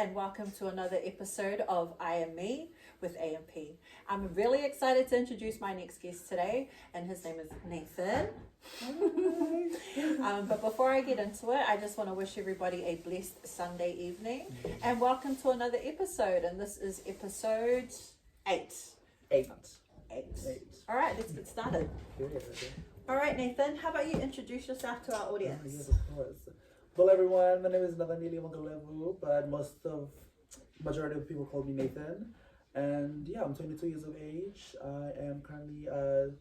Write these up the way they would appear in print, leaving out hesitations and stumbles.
and welcome to another episode of I Am Me with AMP. I'm really excited to introduce my next guest today, and his name is Nathan. But before I get into it, I just want to wish everybody a blessed Sunday evening, and welcome to another episode, and this is episode 8. All right, let's get started. All right, Nathan, how about you introduce yourself to our audience? Yes, of course. Hello everyone, my name is Nathaniel Mangalevu, but majority of people call me Nathan. And yeah, I'm 22 years of age. I am currently a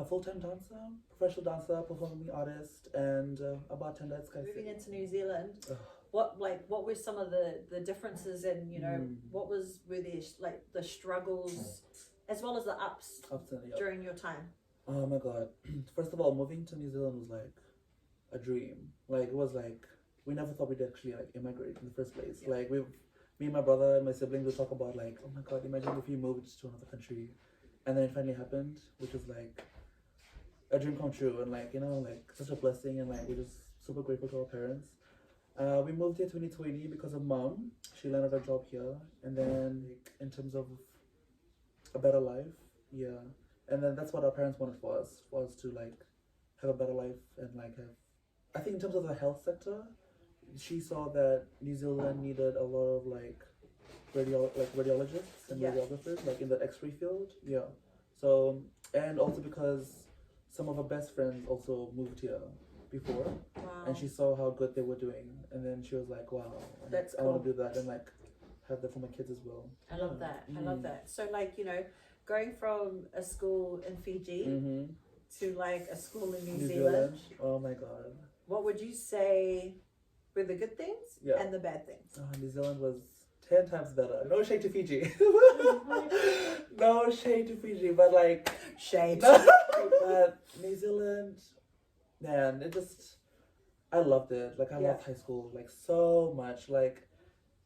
full-time dancer, professional dancer, performing artist, and a bartender. Moving into New Zealand, what were some of the differences, and were there the struggles as well as the ups during your time? Oh my god. First of all, moving to New Zealand was like a dream. Like it was like we never thought we'd actually like immigrate in the first place. Yeah. Like me and my brother and my siblings would talk about like, oh my god, imagine if we moved to another country, and then it finally happened, which was like a dream come true, and like such a blessing, and like we're just super grateful to our parents. We moved here 2020 because of mom. She landed a job here, and then in terms of a better life, and then that's what our parents wanted for us to like have a better life and like have. I think in terms of the health sector, she saw that New Zealand needed a lot of radiologists and radiographers, like in the X-ray field. Yeah. So, and also because some of her best friends also moved here before, and she saw how good they were doing, and then she was like, "Wow, that's I want to do that and like have that for my kids as well." I love that. I love that. So going from a school in Fiji to like a school in New Zealand. Oh my god. What would you say were the good things and the bad things? New Zealand was 10 times better. No shade to Fiji. No shade to Fiji, but like... Shade. But New Zealand, man, I loved it. Like, I loved high school, like, so much. Like,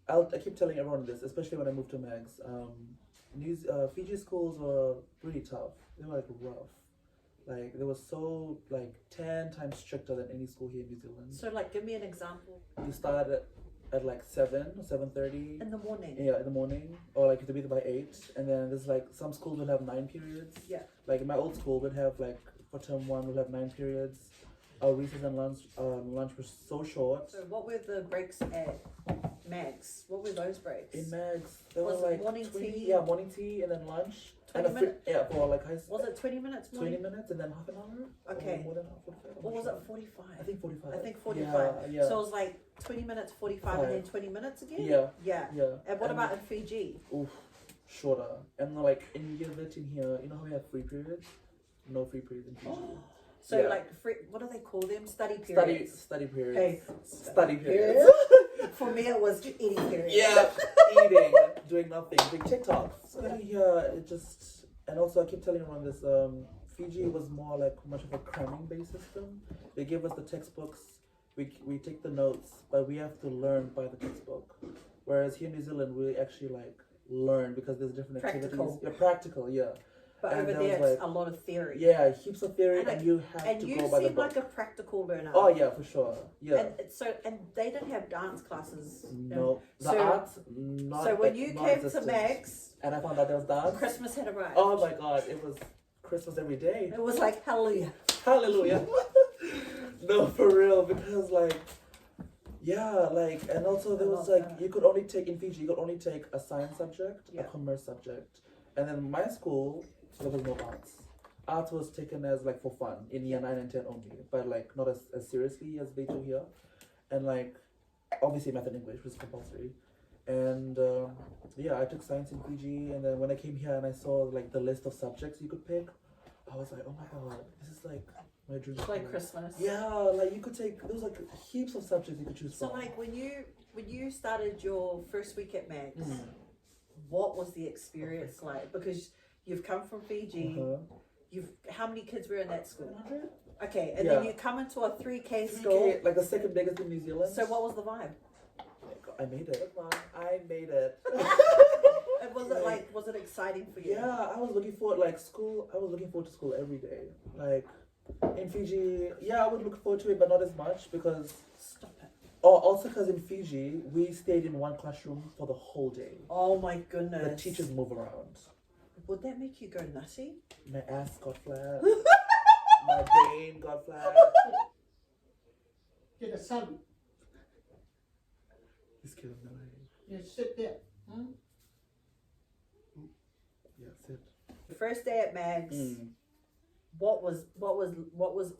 I keep telling everyone this, especially when I moved to Megs. Fiji schools were really tough. They were, like, rough. Like, they were so, like, 10 times stricter than any school here in New Zealand. So, like, give me an example. You start at like 7 or 7:30. In the morning? Yeah, in the morning. Or, like, you have to be there by 8. And then there's, like, some schools will have 9 periods. Yeah. Like, in my old school, we'd have, like, for term 1, we'll have 9 periods. Our recess and lunch was so short. So, what were the breaks at Mags? What were those breaks? In Mags, there was like morning 20, tea? Yeah, morning tea and then lunch. 20 minutes? Yeah, for like high school. Was it 20 minutes morning? 20 minutes and then half an hour? Okay. Or more than half, 45? Or was it 45? I think 45. I think 45. Yeah. So it was like 20 minutes, 45, and then 20 minutes again? Yeah. Yeah. And what about in Fiji? Oof, shorter. And like in year 13 here, you know how we have free periods? No free periods in Fiji. So like free, what do they call them? Study periods. Study periods. Hey, study periods. For me, it was eating periods. Yeah, eating, doing nothing, doing TikToks. And also I keep telling everyone this. Fiji was more like much of a cramming based system. They give us the textbooks, we take the notes, but we have to learn by the textbook. Whereas here in New Zealand, we actually like learn because there's different activities. Yeah, practical. Yeah. But over there, it's a lot of theory. Yeah, heaps of theory, and you have to go by the book. And you seem like a practical learner. Oh yeah, for sure. Yeah. And they didn't have dance classes. No, the arts not. So when you came to Max, and I found out there was dance, Christmas had arrived. Oh my god, it was Christmas every day. It was like hallelujah. Hallelujah. No, for real, because like. Yeah, like, and also there was like, you could only take a science subject, a commerce subject. And then my school, there was no arts. Arts was taken as like for fun in year 9 and 10 only, but like not as seriously as they do here. And like, obviously math and English was compulsory. And I took science in Fiji, and then when I came here and I saw like the list of subjects you could pick, I was like, oh my god, this is like my dream. It's like Christmas. Yeah, like you could take, there was like heaps of subjects you could choose from. So like when you started your first week at Max, what was the experience like? Because you've come from Fiji, how many kids were in that school? 100? Okay, and then you come into a 3K school. 3K, like the second biggest in New Zealand. So what was the vibe? I made it. I made it. And was it exciting for you? Yeah, I was looking forward to school every day. Like in Fiji, I would look forward to it, but not as much because. Stop it. Oh, also because in Fiji, we stayed in one classroom for the whole day. Oh my goodness. The teachers move around. Would that make you go nutty? My ass got flat. My brain got flat. Get a son. He's killing me. You sit there. Yeah, sit. The first day at Mags, what was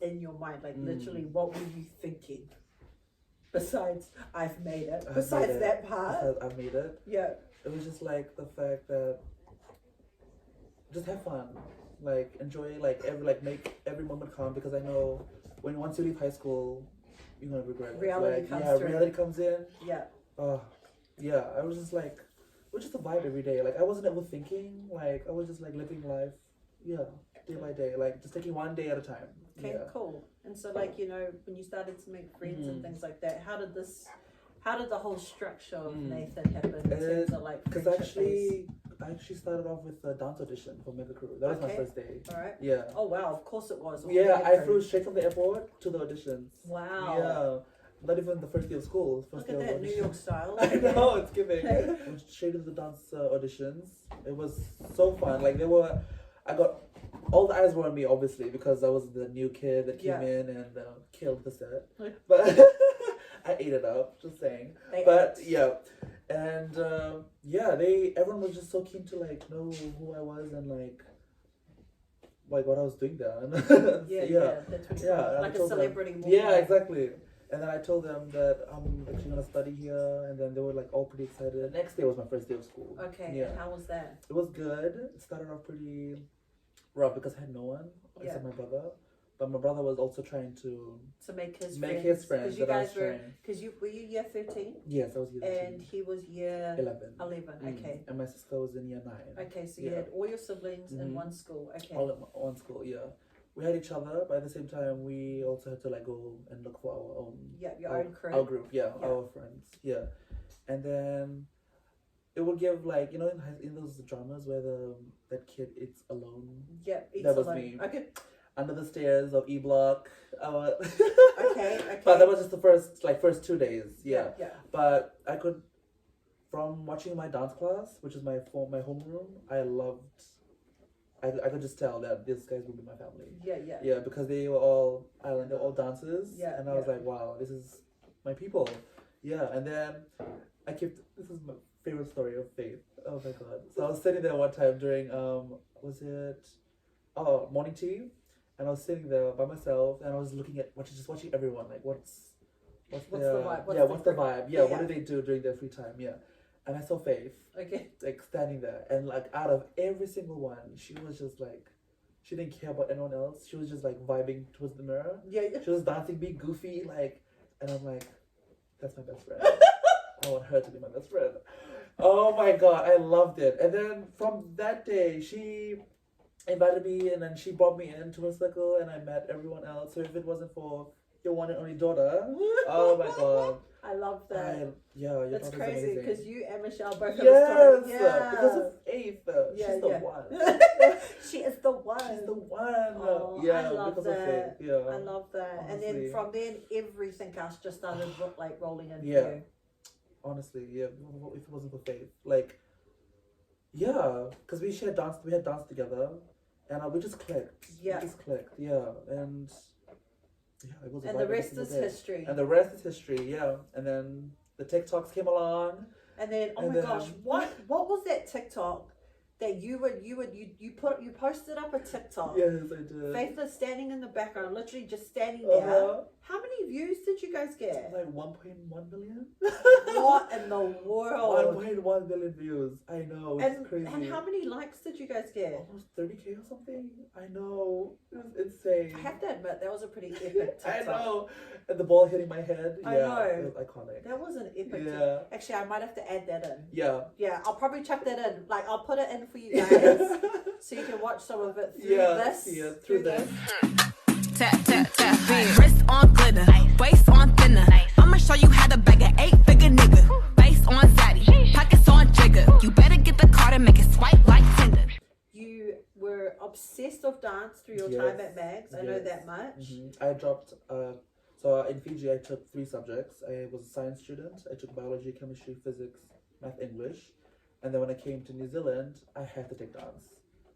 in your mind? Like literally, what were you thinking? Besides, I've made it. Besides that part. Besides, I've made it. Yeah. It was just like the fact that just have fun, like enjoy, like make every moment count, because I know once you leave high school, you're gonna regret it. Reality comes through. Reality comes in. Yeah. Yeah. I was just like, it was just a vibe every day. Like I wasn't overthinking. Like I was just like living life. Yeah. Day by day, like just taking one day at a time. Okay, cool. And so, like, you know, when you started to make friends and things like that, how did the whole structure of Nathan happen in terms of like? Because I actually started off with a dance audition for Mega Crew. That was my first day. All right. Yeah. Oh wow! Of course it was. Yeah, I flew straight from the airport to the auditions. Wow. Yeah. Not even the first day of school. Look at that, New York style. I know, it's giving. Went straight to the dance auditions. It was so fun. Like I got. All the eyes were on me, obviously, because I was the new kid that came in and killed the set. But I ate it up, just saying. Yeah, and everyone was just so keen to like know who I was and like what I was doing there. That's what like a celebrity movie. Yeah, exactly. And then I told them that I'm actually gonna study here, and then they were like all pretty excited. The next day was my first day of school. Okay, yeah. And how was that? It was good. It started off pretty rough because I had no one except my brother, but my brother was also trying to make his friends. Because you guys were were you year 13? Yes, I was year 13. And he was year 11. Okay. And my sister was in year 9. Okay, so you had all your siblings in one school. Okay. All in one school, yeah. We had each other, but at the same time, we also had to like go and look for our own. Yeah, your own crew. Our group, our friends, and then. It would give like, you know, in those dramas where that kid eats alone. Yeah, that was alone. Me. Okay. Under the stairs of E Block. Okay. But that was just the first 2 days. Yeah. But I could, from watching my dance class, which is my homeroom, I could just tell that these guys will be my family. Yeah, because they were all island, they were all dancers. Yeah. And I was like, wow, this is my people. Yeah, and then this is my favorite story of Faith. Oh my god. So I was sitting there one time during morning tea, and I was sitting there by myself and I was looking at watching everyone, like what's the vibe? What's the vibe? Yeah, what do they do during their free time? Yeah. And I saw Faith. Okay. Like standing there, and like out of every single one, she was just like, she didn't care about anyone else. She was just like vibing towards the mirror. Yeah. She was dancing, being goofy, like, and I'm like, that's my best friend. I want her to be my best friend. Oh my god, I loved it. And then from that day, she invited me, and then she brought me into her circle, and I met everyone else. So if it wasn't for your one and only daughter, oh my god. I love that. Your That's crazy because you and Michelle both have a story. Yeah, because of Faith. She's the one. She is the one. She's the one. Oh, yeah, I love because that. of Faith. Yeah, I love that. Honestly. And then from then, everything else just started like rolling in. Yeah. Honestly, yeah. If it wasn't for Faith, like, yeah, because we had danced together, and we just clicked. Yeah, we just clicked. Yeah, and yeah, it was. And the rest is history. And the rest is history. Yeah, and then the TikToks came along. And then, oh my gosh, what was that TikTok that you posted up a TikTok? Yes, I did. Faith is standing in the background, literally just standing there. How many views did you guys get? Like 1.1 million. What in the world? 1.1 million views. I know, it's crazy. And how many likes did you guys get? Almost 30K or something. I know, it was insane. I have to admit, that was a pretty epic TikTok. I know. And the ball hitting my head. I know. It was iconic. That was an epic. Yeah. Actually, I might have to add that in. Yeah. Yeah, I'll probably chuck that in. Like, I'll put it in for you guys so you can watch some of it through this. Yeah, through this. Tap, tap, tap. Wrist on glitter, waist on thinner. I'ma show you how to bag an 8-figure nigga. Face on zaddy, pockets on jigger. You better get the card and make it swipe like Tinder. You were obsessed with dance through your time at Mags. I know that much. I dropped So in Fiji, I took 3 subjects. I was a science student. I took biology, chemistry, physics, math, English. And then when I came to New Zealand, I had to take dance.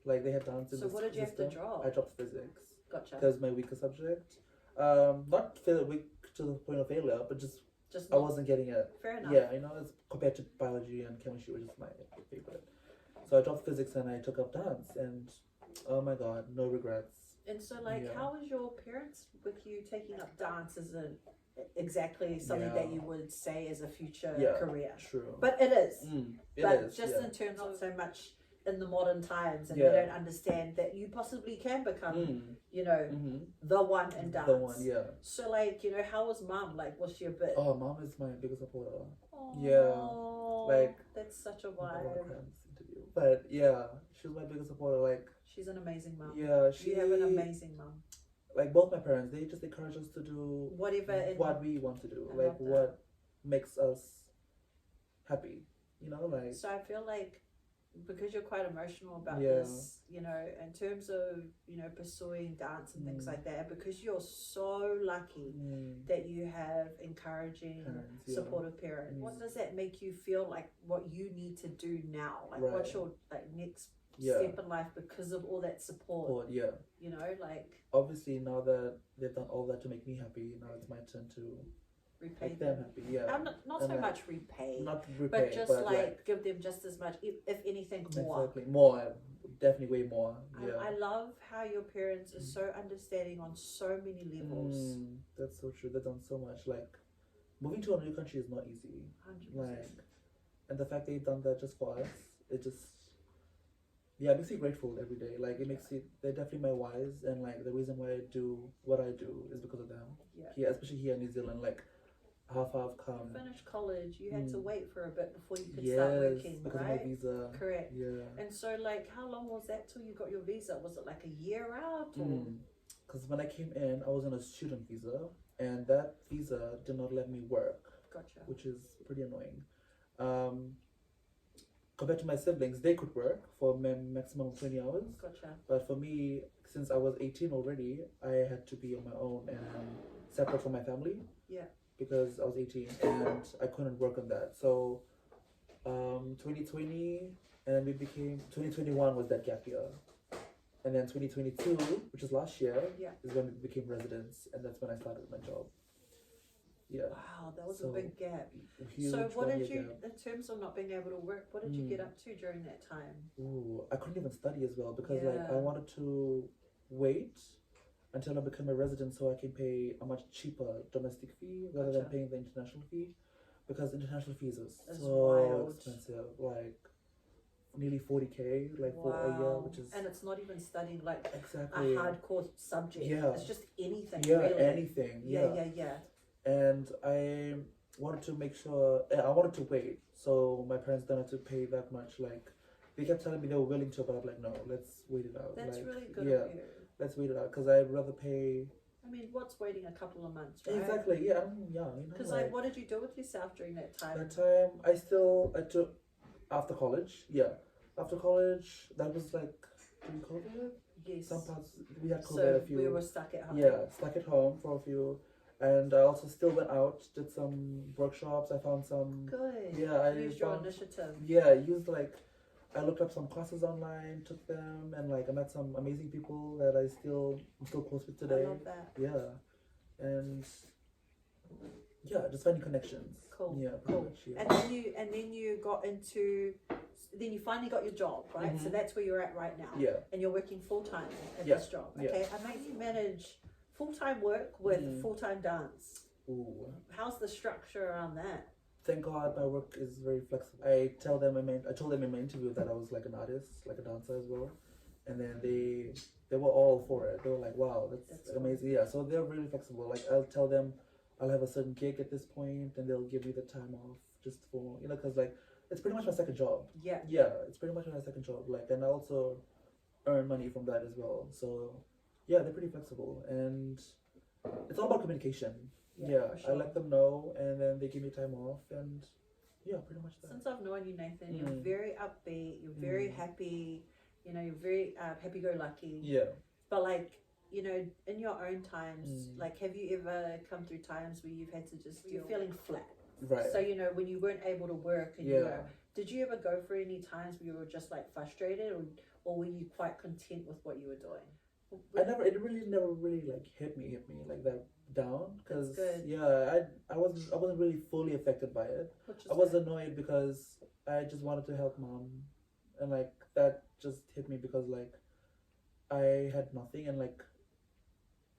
Like they had dance in So the what did you system. have to drop? I dropped physics. Gotcha. Because my weaker subject. Not weak to the point of failure, but just I wasn't getting it. Fair enough. Yeah, it's compared to biology and chemistry, which is my favorite. So I dropped physics and I took up dance, and oh my god, no regrets. And so, how was your parents with you taking up dance as exactly something that you would say as a future career? True. But it is. It but is, just in terms of so much in the modern times, and you don't understand that you possibly can become, the one in dance. The one, yeah. So, how was mom? Was she a bit? Oh, mom is my biggest supporter. Aww, yeah, that's such a vibe. But yeah, she was my biggest supporter. She's an amazing mom. Yeah, you have an amazing mom. Both my parents, they just encourage us to do whatever what we want to do, what makes us happy. So I feel like, because you're quite emotional about this, in terms of, pursuing dance and things like that, because you're so lucky that you have encouraging, supportive parents. What does that make you feel like what you need to do now? What's your next step in life because of all that support? Obviously, now that they've done all that to make me happy, now it's my turn to repay them happy. Yeah, not so much repay, but just give them just as much, if anything, more. Exactly, more, definitely way more. Yeah. I love how your parents are so understanding on so many levels. That's so true. They've done so much. Moving to a new country is not easy. 100%. And the fact they've done that just for us, it just makes me grateful every day. It makes it, they're definitely my whys, and the reason why I do what I do is because of them. Yeah, especially here in New Zealand, how far I've come. You finished college, you had to wait for a bit before you could start working, because right? of my visa. Correct. Yeah. And so, how long was that till you got your visa? Was it a year out? Because when I came in, I was on a student visa, and that visa did not let me work. Gotcha. Which is pretty annoying. Compared to my siblings, they could work for maximum of 20 hours. Gotcha. But for me, since I was 18 already, I had to be on my own and separate from my family. Yeah. Because I was 18 and I couldn't work on that. So 2020, and then 2021 was that gap year. And then 2022, which is last year, is when we became residents, and that's when I started my job. Yeah. Wow, that was a big gap. So what did you, in terms of not being able to work, what did you get up to during that time? Ooh, I couldn't even study as well because I wanted to wait until I become a resident so I can pay a much cheaper domestic fee rather than paying the international fee, because international fees are so expensive, nearly 40K for a year, which is, and it's not even studying exactly a hardcore subject. It's just anything. Anything. Yeah. And I wanted to make sure, I wanted to wait so my parents don't have to pay that much. They kept telling me they were willing to, but I'm like, no, let's wait it out. That's really good of you. Let's wait it out, because I'd rather pay. I mean, what's waiting a couple of months, right? Exactly, yeah, I'm young. Because what did you do with yourself during that time? That time, I took, after college, after college, that was during COVID? Yes. Some parts, we had COVID a few. We were stuck at home. Yeah, stuck at home for a few. And I also still went out, did some workshops. I found some. Good. Yeah, I used your initiative. Yeah, I used I looked up some classes online, took them, and I met some amazing people that I'm still close with today. I love that. Yeah, and just finding connections. Cool. Yeah, cool. much, yeah. And then you got into. Then you finally got your job, right? So that's where you're at right now. Yeah. And you're working full time at this job. Okay. How do you manage full-time work with full-time dance? Ooh. How's the structure around that? Thank God my work is very flexible. I told them in my interview that I was an artist, a dancer as well. And then they were all for it. They were like, wow, that's amazing. Cool. Yeah, so they're really flexible. I'll tell them I'll have a certain gig at this point and they'll give me the time off just for, because it's pretty much my second job. Yeah. Yeah, it's pretty much my second job. And I also earn money from that as well. So yeah, they're pretty flexible, and it's all about communication. Yeah, sure. I let them know, and then they give me time off, and pretty much that. Since I've known you, Nathan, you're very upbeat, you're very happy, you're very happy-go-lucky. Yeah. But you know, in your own times, like, have you ever come through times where you've had to just, you're feeling flat? Right. So, you know, when you weren't able to work and you know, did you ever go through any times where you were just like frustrated, or were you quite content with what you were doing? It really never really like hit me like that down, because I wasn't really fully affected by it. I was annoyed because I just wanted to help mom, and like that just hit me because like I had nothing, and like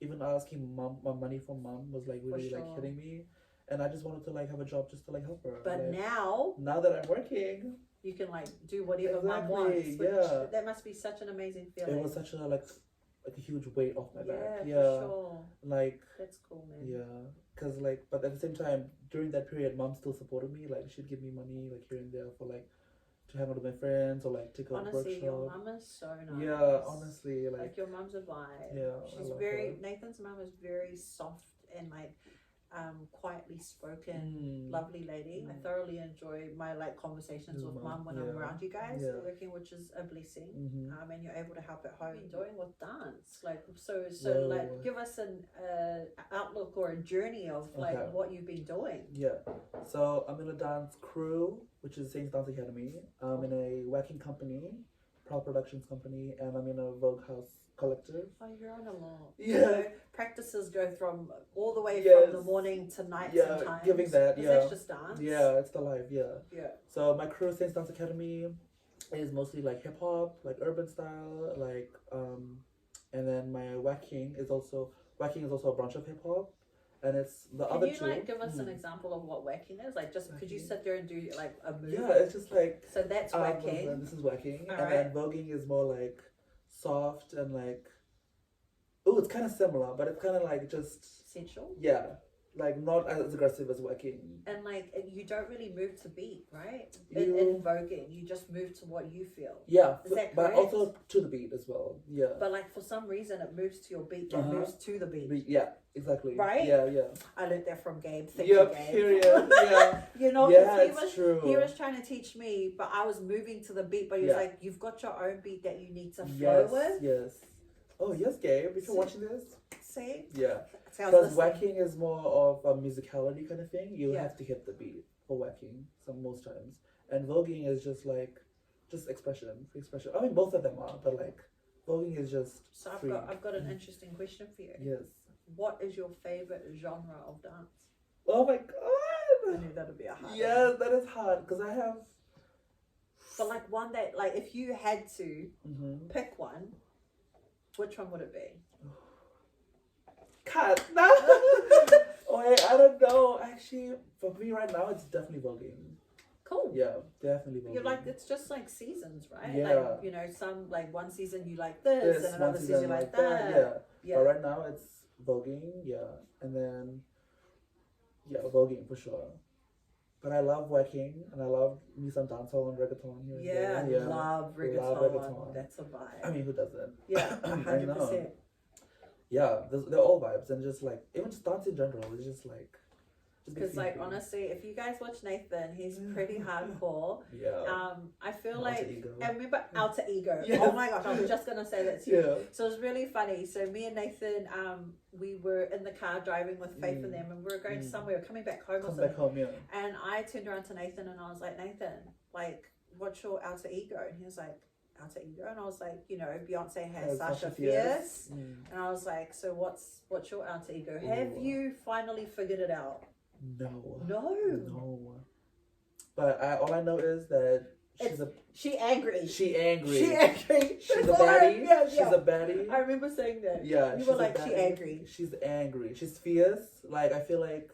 even asking mom my money from mom was like really like hitting me, and I just wanted to like have a job just to like help her. But like, now that I'm working, you can like do whatever mom wants. That must be such an amazing feeling. It was such a like a huge weight off my back. Yeah, for sure. Like that's cool, man. Yeah, because like, but at the same time, during that period, mom still supported me. Like she'd give me money like here and there for like to hang out with my friends or like take a workshop. Honestly, your mom is so nice. Yeah, honestly, like your mom's a vibe. Yeah, she's very Nathan's mom is very soft and like quietly spoken, lovely lady. I thoroughly enjoy my like conversations with mom when I'm around you guys, working, which is a blessing. And you're able to help at home. Doing with dance, like so like give us an outlook or a journey of like what you've been doing. Yeah, so I'm in a dance crew, which is Saints Dance Academy. I'm in a whacking company, Proud Productions company, and I'm in a Vogue House collective. Oh, you're on a lot. Yeah. So practices go from all the way from the morning to nights and times. Giving that, that's just dance. Yeah, it's the life, yeah. So my crew, Saints Dance Academy, is mostly like hip hop, like urban style, like and then my whacking is also a branch of hip hop. And it's the other two. Can you like give us an example of what whacking is? Like, just could you sit there and do like a move? Yeah, it's just like. So that's whacking. This is whacking, All and then voguing is more like soft and like. Oh, it's kind of similar, but it's kind of like just. Sensual. Yeah, like not as aggressive as whacking. And like you don't really move to beat, right? In voguing, you just move to what you feel. Yeah, is that correct? But also to the beat as well. Yeah. But like for some reason, it moves to your beat that moves to the beat. Yeah. Exactly. Right? Yeah. I learned that from Gabe. Thank you, Gabe. Period. Yeah. You know, true. He was trying to teach me, but I was moving to the beat. But he was like, "You've got your own beat that you need to flow with." Yes. Oh yes, Gabe. If you're watching this. See. Yeah. Because whacking is more of a musicality kind of thing. You have to hit the beat for whacking. Most times, and voguing is just expression. I mean, both of them are, but like voguing is just. So I've got an interesting question for you. Yes. What is your favorite genre of dance? Oh my god! I knew that'd be a hard. Yes, that is hard because I have. But like one that, like, if you had to pick one, which one would it be? Cut. No. Wait, I don't know. Actually, for me right now, it's definitely voguing. Cool. Yeah, definitely voguing. You're like, it's just like seasons, right? Yeah. Like, you know, some like one season you like this and another season you like that. Yeah. But right now it's voguing, and then voguing for sure. But I love whacking and I love me some dancehall and reggaeton here. I love reggaeton. That's a vibe. I mean, who doesn't? Yeah, 100%. Yeah, they're all vibes, and just like even just dance in general is just like. Because like honestly, if you guys watch Nathan, he's pretty hardcore. Yeah. I feel alter like ego. I remember alter ego. Yes. Oh my gosh, I was just gonna say that to you. Yeah. So it's really funny. So me and Nathan, we were in the car driving with Faith and them, and we were going somewhere, coming back home. And I turned around to Nathan and I was like, Nathan, like, what's your alter ego? And he was like, alter ego? And I was like, you know, Beyonce has Sasha Fierce. And I was like, so what's your alter ego? Have you finally figured it out? No. But all I know is that she angry. She's a She's baddie. She's a baddie. I remember saying that. Yeah. You were like, she angry. She's angry. She's fierce. Like I feel like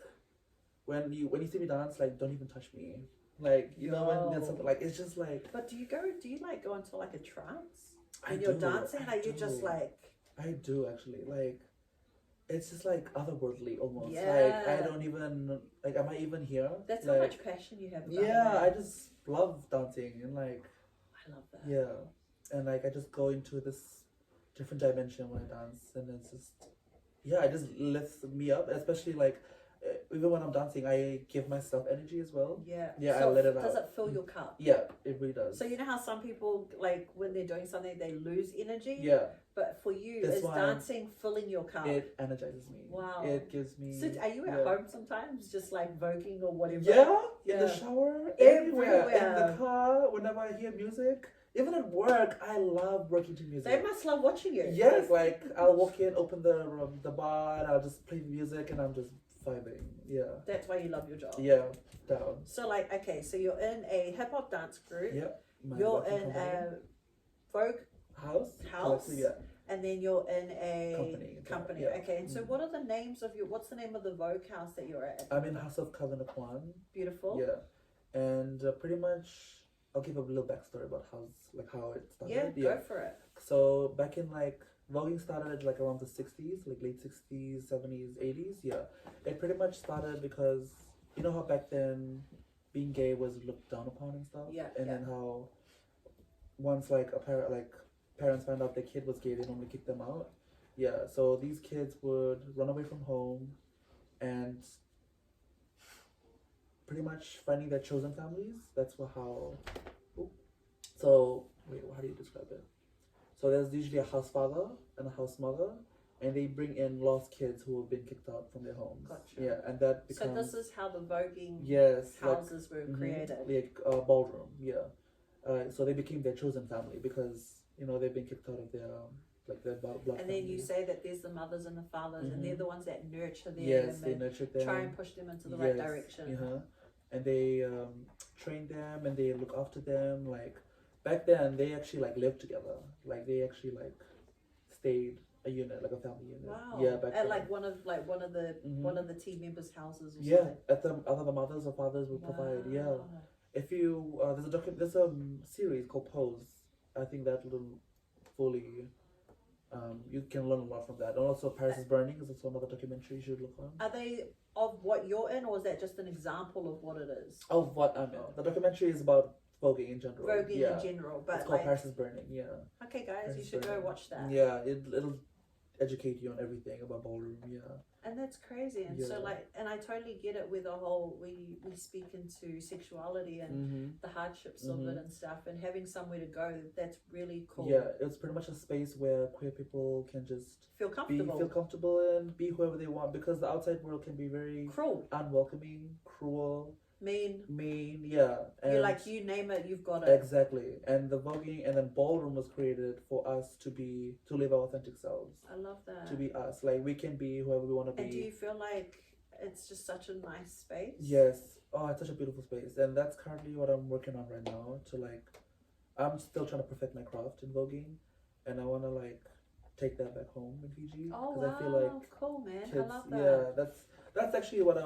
when you see me dance, like don't even touch me. Like you know when there's something like it's just like. But do you like go into like a trance when you're dancing? Like you just like. I do actually like. It's just like otherworldly almost. Yeah. Like I don't even like. Am I even here? That's like, how much passion you have. About I just love dancing and like. I love that. Yeah, and like I just go into this different dimension when I dance, and it's just it just lifts me up. Especially like even when I'm dancing, I give myself energy as well. Yeah. Yeah, so I let it out. Does it fill your cup? Yeah, it really does. So you know how some people like when they're doing something they lose energy. Yeah. But for you, This is one, dancing filling your cup? It energizes me. Wow. It gives me. So are you at home sometimes, just like voguing or whatever? Yeah, in the shower, everywhere, in the car, whenever I hear music. Even at work, I love working to music. They must love watching you. Yes, like I'll walk in, open the bar, and I'll just play music, and I'm just vibing. Yeah. That's why you love your job. Yeah, down. So like, okay, so you're in a hip hop dance group. Yep. You're in a Vogue house. Yeah. And then you're in a company. Yeah. Okay, and so what are the names of what's the name of the Vogue house that you're at? I'm in House of Kavanakwan. Beautiful. Yeah. And pretty much, I'll give a little backstory about how it started. Yeah, go for it. So back in voguing started like around the 60s, like late 60s, 70s, 80s. Yeah. It pretty much started because, you know how back then being gay was looked down upon and stuff? Yeah. And then how once parents found out their kid was gay, they normally kicked them out. Yeah, so these kids would run away from home and pretty much finding their chosen families. That's how. So, wait, how do you describe it? So there's usually a house father and a house mother, and they bring in lost kids who have been kicked out from their homes. Gotcha. Yeah, and that becomes. So this is how the voguing houses were created. Like a ballroom, yeah. So they became their chosen family because they've been kicked out of their blood. And then you say that there's the mothers and the fathers, and they're the ones that nurture them. Yes, they nurture them. Try and push them into the right direction. And they train them and they look after them. Like back then, they actually lived together. Like they actually stayed a unit, like a family unit. Wow. Yeah, back at then. one of the team members' houses. Or yeah, something. at the mothers or fathers would provide. Yeah. If you there's a series called Pose. I think that will fully you can learn a lot from that. And also Paris is Burning is also another documentary you should look on. Are they of what you're in, or is that just an example of what it is? Of what I'm in. The documentary is about voguing in general. Voguing in general, but it's called Paris is Burning. Yeah. Okay, guys, Paris you should go watch that. Yeah, it'll educate you on everything about ballroom. Yeah. And that's crazy. And so and I totally get it with the whole we speak into sexuality and the hardships of it and stuff, and having somewhere to go. That's really cool. Yeah, it's pretty much a space where queer people can just feel comfortable and be whoever they want, because the outside world can be very cruel, unwelcoming, cruel, mean. Yeah, and you name it, you've got it. Exactly. And the voguing and then ballroom was created for us to live our authentic selves. I love that. To be us, like we can be whoever we want to be. And do you feel like it's just such a nice space? Yes. Oh, it's such a beautiful space, and that's currently what I'm working on right now. I'm still trying to perfect my craft in voguing, and I want to take that back home in Fiji. Oh wow! I feel like cool, man. Kids, I love that. Yeah, that's actually what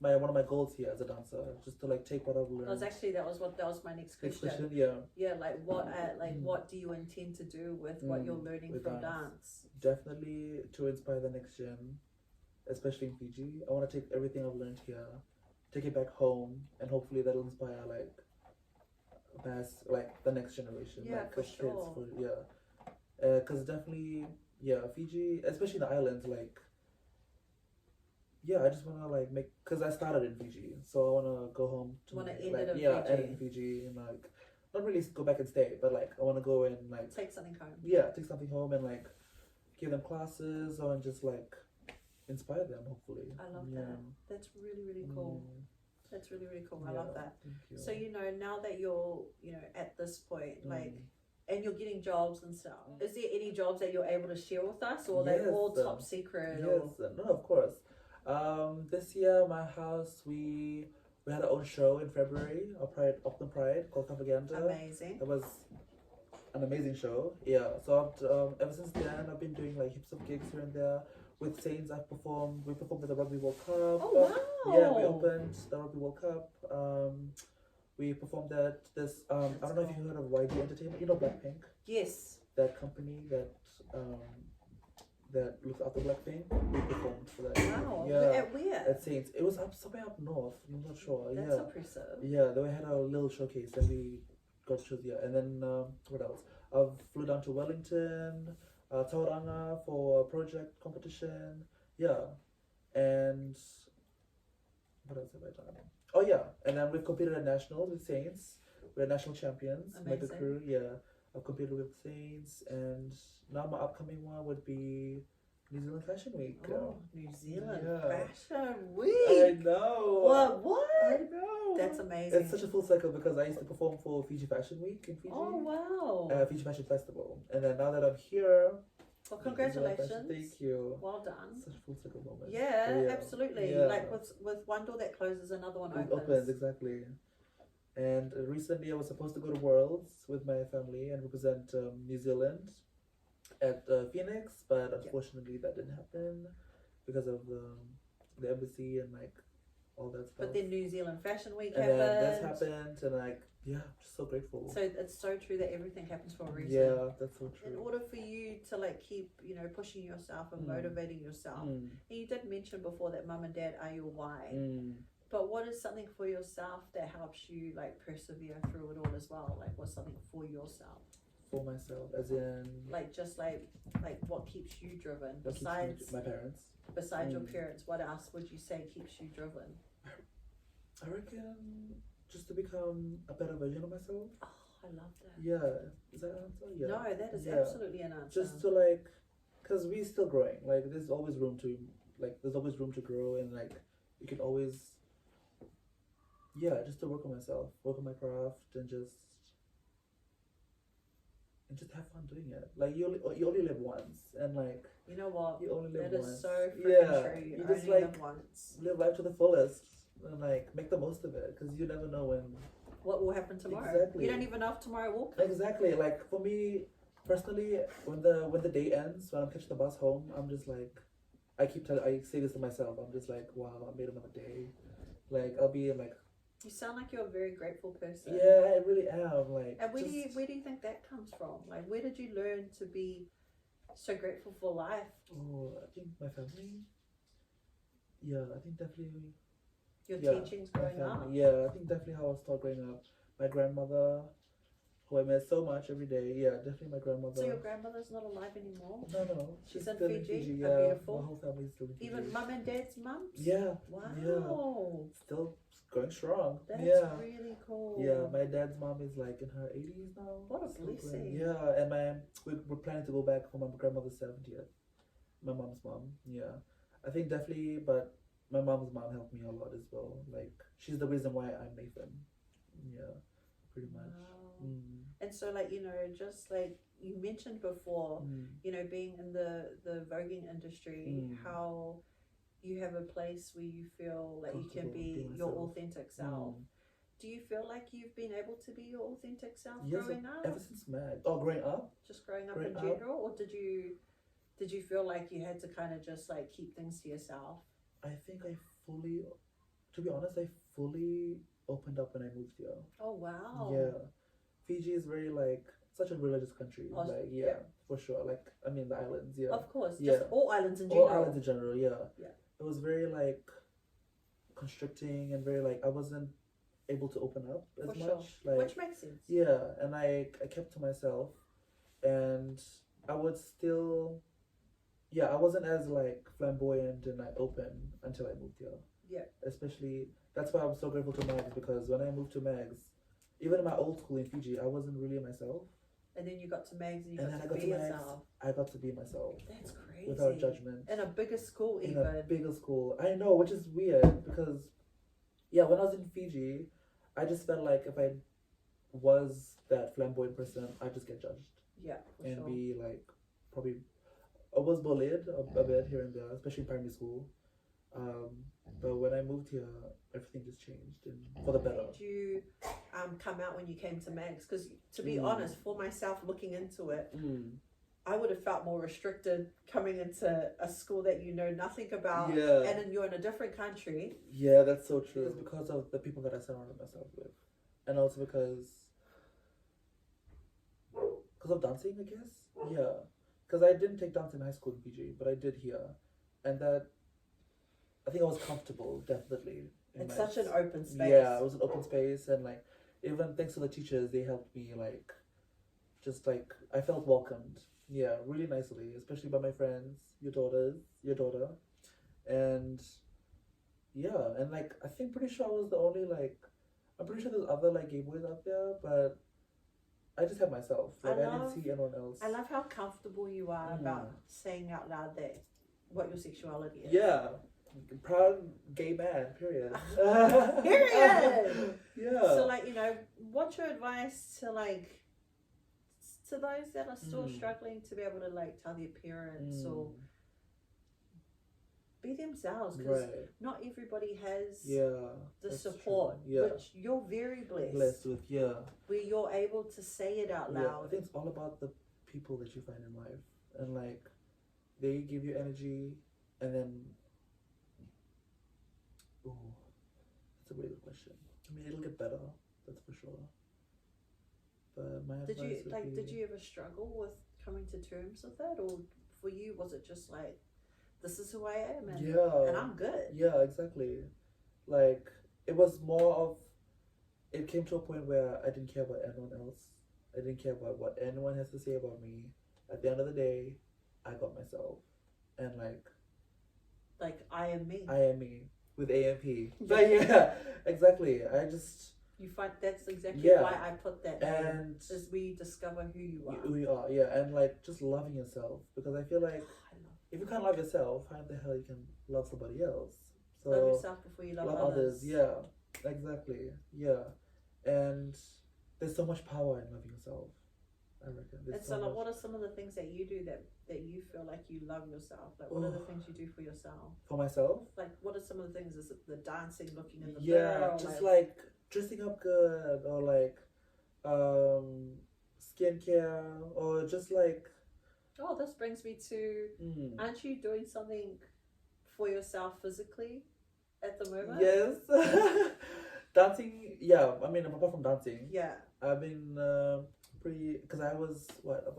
one of my goals here as a dancer, just to take what I've learned. That was my next question. Yeah. What do you intend to do with what you're learning from dance? Definitely to inspire the next gen, especially in Fiji. I want to take everything I've learned here, take it back home, and hopefully that'll inspire the next generation. Yeah, for sure. Kids, because definitely, Fiji, especially the islands, I just want to make, because I started in Fiji, so I want to go home to end it in Fiji and not really go back and stay, but I want to go and take something home. Yeah, take something home and give them classes or just inspire them, hopefully. I love that. That's really, really cool. That's really, really cool. I love that. So now that you're at this point, and you're getting jobs and stuff, is there any jobs that you're able to share with us, or they're all top secret? Yes, no, of course. This year, my house, we had our own show in February, Auckland Pride, called Propaganda. Amazing. It was an amazing show. Yeah. So ever since then, I've been doing heaps of gigs here and there. With Saints, we performed at the Rugby World Cup. Oh wow! Yeah, we opened the Rugby World Cup. We performed at this. I don't know if you heard of YG Entertainment. You know Blackpink. Yes. That company that looks after Blackpink. We performed for that. Wow. Yeah. At where? At Saints. It was somewhere up north. I'm not sure. That's impressive. Yeah, they had a little showcase and we got shows. Yeah, and then what else? I flew down to Wellington, Tauranga for a project competition. Yeah, and what else have I done? Oh yeah, and then we've competed at nationals with Saints. We're national champions. Amazing. Mega crew. Yeah. I've competed with Saints, and now my upcoming one would be New Zealand Fashion Week. Oh, New Zealand Yeah. Fashion Week. I know. What? I know. That's amazing. It's such a full cycle because I used to perform for Fiji Fashion Week in Fiji. Oh, wow. Fiji Fashion Festival. And then now that I'm here. Well, congratulations. Thank you. Well done. Such a full cycle moment. Yeah, absolutely. Yeah. Like with one door that closes, another one opens. Opens, exactly. And recently I was supposed to go to Worlds with my family and represent New Zealand at Phoenix, but unfortunately that didn't happen because of the embassy and like all that stuff. But then New Zealand Fashion Week and happened. then this happened, and like, yeah, I'm just so grateful. So it's so true that everything happens for a reason. Yeah, that's so true. In order for you to like keep, pushing yourself and motivating yourself. And you did mention before that mum and dad are your why. But what is something for yourself that helps you like persevere through it all as well? Like what's something for yourself? For myself, as in like just like what keeps you driven besides my parents? Besides your parents, what else would you say keeps you driven? I reckon just to become a better version of myself. Oh, I love that. Yeah, is that an answer? Yeah. No, that is absolutely an answer. Just to like, cause we're still growing. Like, there's always room to grow, and like, you can always. Yeah, just to work on myself, work on my craft, and just have fun doing it. Like you only live once, and like you know what, you only live that once. Is so freaking true. You only just like live once. Live life to the fullest, and like make the most of it, because you never know when what will happen tomorrow. Exactly. You don't even know if tomorrow will come. Exactly. Like for me personally, when the day ends, when I'm catching the bus home, I'm just like, I say this to myself. I'm just like, wow, I made another day. Like I'll be like. You sound like you're a very grateful person. Yeah, I really am. Like, and where do you think that comes from? Like, where did you learn to be so grateful for life? Oh, I think my family. Yeah, I think definitely. Your teachings growing up. Yeah, I think definitely how I was taught growing up. My grandmother, who I miss so much every day. Yeah, definitely my grandmother. So your grandmother's not alive anymore? No. She's in Fiji. Yeah, beautiful. My whole family's still in Fiji. Even mum and dad's mums? Yeah. Wow. Yeah. Still going strong. That's really cool. Yeah, my dad's mom is like in her 80s now. What a blessing. Yeah, and we're planning to go back for my grandmother's 70th. My mom's mom. Yeah, I think definitely, but my mom's mom helped me a lot as well. Like she's the reason why I'm Nathan. Yeah, pretty much. Wow. And so like, just like you mentioned before, being in the voguing industry, how you have a place where you feel like you can be your authentic self. Do you feel like you've been able to be your authentic self growing up? Ever since Mag. Oh, growing up? Just growing up in general? Or did you feel like you had to kind of just like keep things to yourself? I think to be honest, I fully opened up when I moved here. Oh, wow. Yeah. Fiji is very like such a religious country. For sure. Like, I mean, the islands, yeah. Of course. Just all islands in general. All islands in general, yeah. Yeah. It was very like constricting and very like I wasn't able to open up as much. Like, which makes sense. Yeah, and I kept to myself, and I would still. Yeah, I wasn't as like flamboyant and like open until I moved here. Yeah. Especially that's why I'm so grateful to Mags, because when I moved to Mags, even in my old school in Fiji, I wasn't really myself. And then you got to Mags and you got to be yourself. I got to be myself. That's crazy. Without judgment. In a bigger school even. In a bigger school. I know, which is weird because, yeah, when I was in Fiji, I just felt like if I was that flamboyant person, I'd just get judged. Yeah, and be like, probably, I was bullied a bit here and there, especially in primary school. But when I moved here, everything just changed and for the better. Did you come out when you came to Mags? Because to be honest, for myself looking into it, I would have felt more restricted coming into a school that you know nothing about, and then you're in a different country. Yeah, that's so true. It's because of the people that I surrounded myself with, and also because of dancing, I guess. Yeah, because I didn't take dance in high school in Fiji, but I did here, and that. I think I was comfortable, definitely. It's such an open space. Yeah, it was an open space, and like even thanks to the teachers, they helped me like, just like I felt welcomed. Yeah, really nicely, especially by my friends, your daughter, and yeah, and like I think pretty sure I was the only like, I'm pretty sure there's other like gay boys out there, but I just had myself. Like I love, didn't see anyone else. I love how comfortable you are about saying out loud that what your sexuality is. Yeah. Proud gay man, period. Period. Yeah. So like, you know, what's your advice to like to those that are still struggling to be able to like tell their parents or be themselves, because not everybody has the support, which you're very blessed with, where you're able to say it out loud. I think it's all about the people that you find in life, and like they give you energy, and then that's a really good question. I mean, it'll get better, that's for sure. But my advice did you ever struggle with coming to terms with it, or for you was it just like, this is who I am and I'm good? Yeah, exactly. Like it was more of, it came to a point where I didn't care about anyone else. I didn't care about what anyone has to say about me. At the end of the day, I got myself, and like I am me. I am me with AMP. But yeah, exactly. You find that's exactly why I put that. And is we discover who you are. Who you are, and like just loving yourself, because I feel like if you can't love yourself, how the hell you can love somebody else? So love yourself before you love others. Yeah, exactly. Yeah, and there's so much power in loving yourself, I reckon. And so like, what are some of the things that you do that you feel like you love yourself? Like, what are the things you do for yourself? For myself? Like, what are some of the things? Is it the dancing, looking in the mirror? Yeah, just like dressing up good, or like skincare, or just like. Oh, this brings me to, aren't you doing something for yourself physically at the moment? Yes. Dancing, yeah. I mean, apart from dancing, yeah, I've been pretty, because I was, I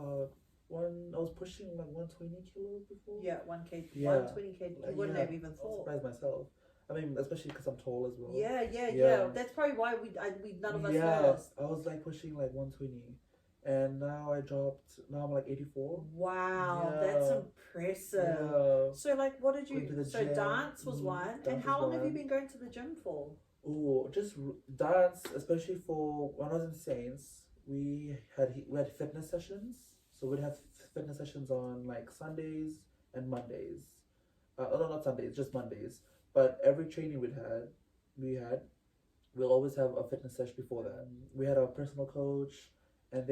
was pushing like 120 kilos before. Yeah, 120 kg. You wouldn't have even thought. I surprised myself. I mean, especially because I'm tall as well. Yeah. That's probably why we none of us noticed. I was like pushing like 120. And now I'm like 84. Wow, that's impressive. Yeah. So like, what did you, so gym. Dance was one. And how long have you been going to the gym for? Oh, just dance, especially for, when I was in Saints, we had fitness sessions. So we'd have fitness sessions on like Sundays and Mondays. No, not Sundays, just Mondays. But every training we'll always have a fitness session before that. We had a personal coach, and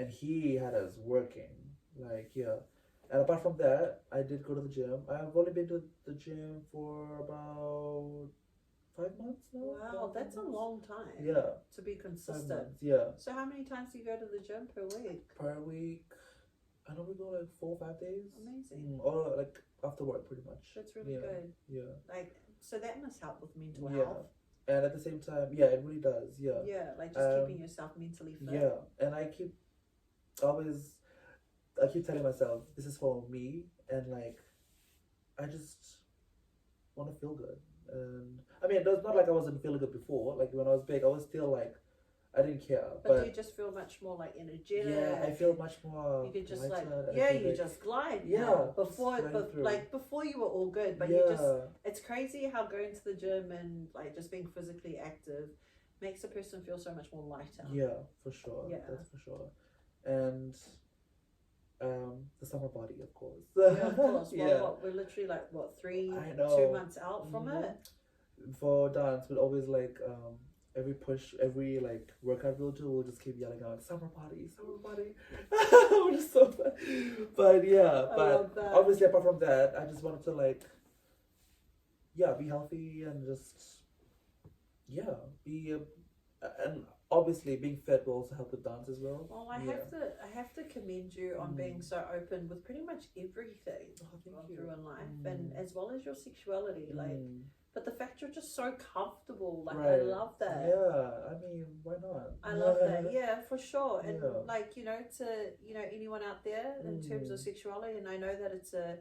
he had us working, and apart from that, I did go to the gym. I've only been to the gym for about 5 months now. Wow, that's a long time. Yeah, to be consistent. 5 months, yeah. So how many times do you go to the gym per week? I know we go like 4 or 5 days. Amazing. Or like after work, pretty much. That's really good. Yeah. Like, so that must help with mental health. And at the same time, it really does. Yeah. Yeah, like just keeping yourself mentally fit. Yeah, and I keep telling myself, this is for me, and like, I just want to feel good. And I mean, it's not like I wasn't feeling good before. Like when I was big, I was still like, I didn't care. But you just feel much more like energetic. Yeah, I feel much more. You can just you just glide. Yeah. Before you were all good, but it's crazy how going to the gym and like just being physically active makes a person feel so much more lighter. Yeah, for sure. Yeah, that's for sure. And the summer body, of course. Yeah, of course. Well, we're literally like 2 months out from it. For dance, we'll always like every like workout we'll do, we'll just keep yelling out summer body. We're just so bad. But obviously apart from that, I just wanted to like be healthy and just be and obviously being fit will also help with dance as well. Well, I have to commend you on being so open with pretty much everything through in life, and as well as your sexuality, but the fact you're just so comfortable, I love that. Yeah, I mean, why not? I love that. Yeah, for sure. And to anyone out there in terms of sexuality, and I know that it's a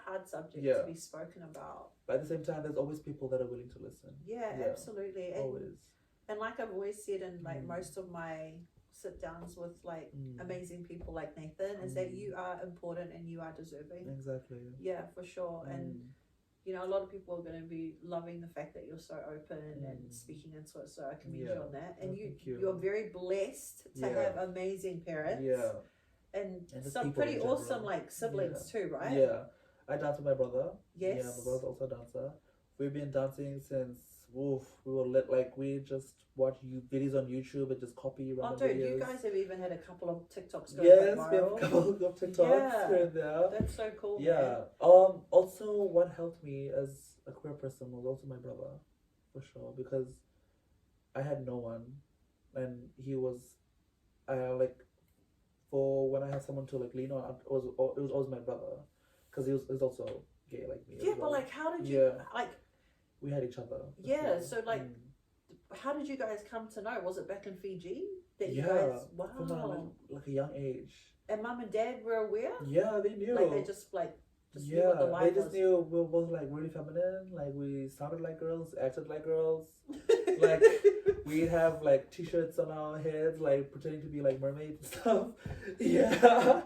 hard subject to be spoken about. But at the same time, there's always people that are willing to listen. Yeah, absolutely. Always. And like I've always said in most of my sit downs with amazing people like Nathan, is that you are important and you are deserving. Exactly. Yeah, for sure. And you know, a lot of people are going to be loving the fact that you're so open and speaking into it. So I commend you on that. And you're very blessed to have amazing parents. Yeah. And some pretty awesome like siblings too, right? Yeah. I dance with my brother. Yes. Yeah, my brother's also a dancer. We've been dancing since we were we just watch videos on YouTube and just copy random videos. You guys have even had a couple of TikToks go viral. We have a couple of TikToks here and there. That's so cool. Yeah. Man. Also, what helped me as a queer person was also my brother, for sure, because I had no one, and he was, for when I had someone to lean on, it was always my brother, because he was also gay like me. Yeah, but how did you we had each other. Yeah, so how did you guys come to know? Was it back in Fiji that you guys? Wow, from a young age. And mum and dad were aware. Yeah, they knew. They just knew what the life they just knew we were both really feminine. We sounded like girls, acted like girls. We'd have t-shirts on our heads, pretending to be mermaids and stuff. Yeah,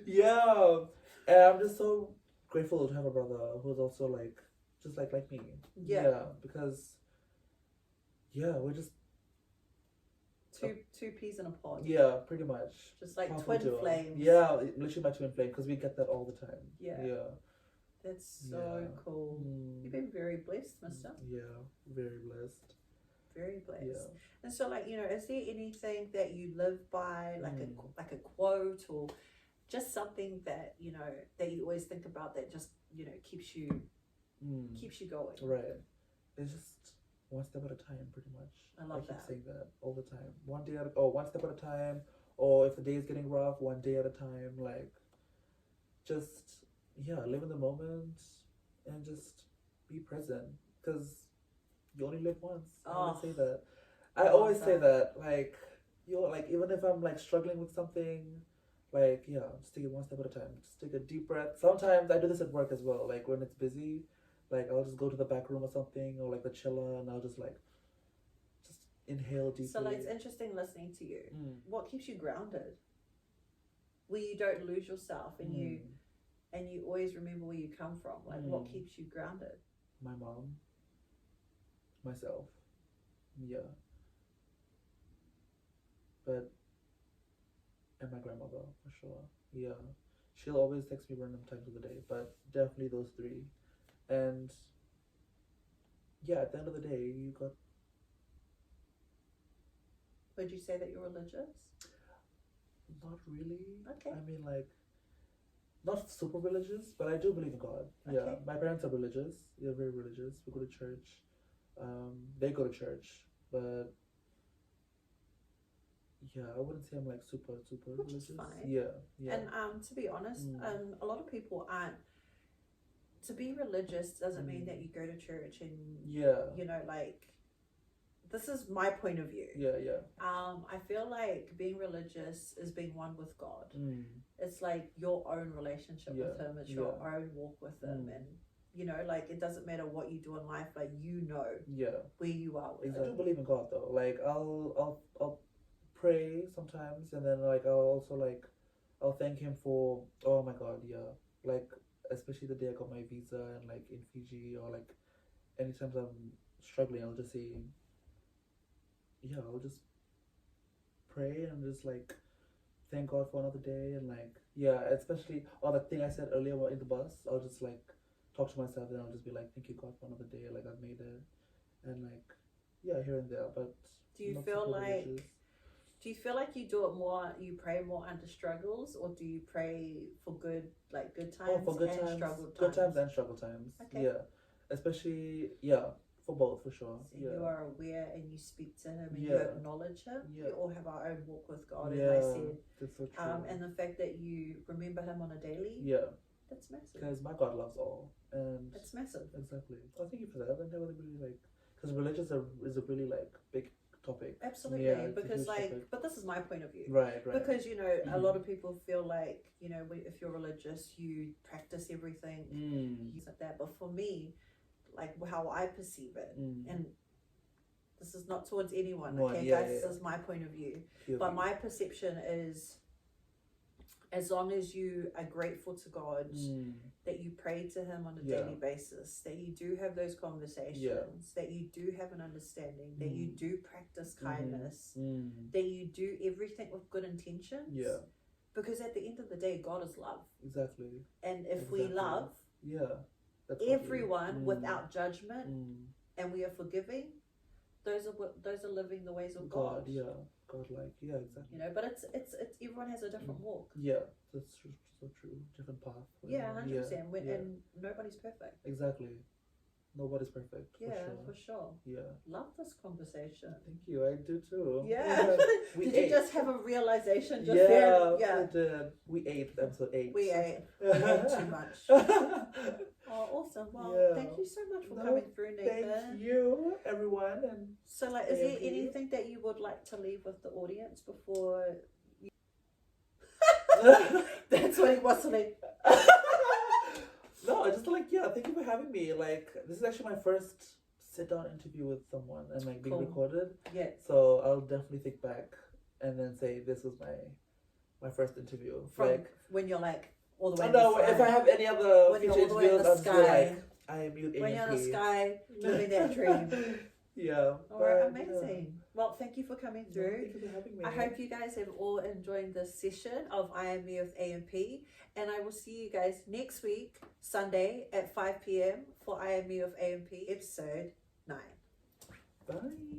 yeah. And I'm just so grateful to have a brother who's also just like me. Yeah, because we're just two peas in a pod. Yeah, pretty much. Just twin flames. Yeah, literally my twin flame, because we get that all the time. Yeah. That's so cool. You've been very blessed, mister. Yeah, very blessed. Very blessed. Yeah. And so is there anything that you live by, a quote or just something that that you always think about that just keeps you going? Right. It's just one step at a time, pretty much. I love that. I keep saying that all the time. One step at a time. Or if the day is getting rough, one day at a time. Just live in the moment and just be present, because you only live once. I always say that. I always say that. Even if I'm struggling with something, just take it one step at a time. Just take a deep breath. Sometimes I do this at work as well. When it's busy, I'll just go to the back room or something, or the chiller, and I'll just just inhale deeply. So it's interesting listening to you. What keeps you grounded? Where you don't lose yourself and you always remember where you come from. What keeps you grounded? My mom. Myself. Yeah. And my grandmother, for sure. Yeah. She'll always text me random times of the day, but definitely those three. And at the end of the day, you got... Would you say that you're religious? Not really. Okay. I mean, not super religious, but I do believe in God. Okay. Yeah. My parents are religious. They're very religious. We go to church. They go to church, but I wouldn't say I'm super Which religious. Is fine. Yeah. And to be honest, a lot of people aren't. To be religious doesn't mean that you go to church and this is my point of view. Yeah. I feel like being religious is being one with God. It's your own relationship with Him. It's your own walk with Him, and it doesn't matter what you do in life. Where you are with Him. I do believe in God though. I'll pray sometimes, and then I'll also I'll thank Him for, oh my God, especially the day I got my visa and in Fiji, or anytime I'm struggling, I'll just say, I'll just pray and just thank God for another day, and especially that thing I said earlier in the bus, I'll just talk to myself, and I'll just be thank you God for another day, I've made it, and here and there. But do you feel like you do it more, you pray more under struggles, or do you pray for good times and struggle times? Good times and struggle times. Okay. Yeah. Especially, for both, for sure. So you are aware and you speak to Him and you acknowledge Him. We all have our own walk with God, and I said, that's so true. And the fact that you remember Him on a daily, that's massive. Because my God loves all, and it's massive. Exactly. Oh, thank you for that. I never really because religion is a really big topic. Absolutely, because but this is my point of view. Right. Because a lot of people feel if you're religious, you practice everything, things like that. But for me, how I perceive it, and this is not towards anyone, okay, guys. This is my point of view. But my perception is, as long as you are grateful to God, that you pray to Him on a daily basis, that you do have those conversations, that you do have an understanding, that you do practice kindness, that you do everything with good intentions. Yeah. Because at the end of the day, God is love. Exactly. And if we love everyone without judgment and we are forgiving, those are living the ways of God. God-like, exactly. You know, but it's everyone has a different walk. Yeah, that's true, so true. Different path. 100%. And nobody's perfect. Exactly. Nobody's perfect. For sure. Yeah. Love this conversation. Thank you. I do too. Yeah. Did you just have a realization just there? Yeah, we did. We ate episode 8. We ate too much. Oh, awesome. Well, thank you so much for coming through, Nathan. Thank you, everyone. And so, like, is there anything that you would like to leave with the audience before you... That's what he wants to leave. No, I just thank you for having me. Like, this is actually my first sit-down interview with someone and, like, being recorded. Yeah. So I'll definitely think back and then say this was my first interview. From like, when you're, like, all the way in the sky. If I have any other future interviews, I'll be like, I am you. When you're in the sky, living that dream. Yeah. All right, amazing. Well, thank you for coming through. Thank you for having me. I hope you guys have all enjoyed this session of I Am Me with AMP, and I will see you guys next week, Sunday at 5 p.m. for I Am Me with AMP episode 9. Bye.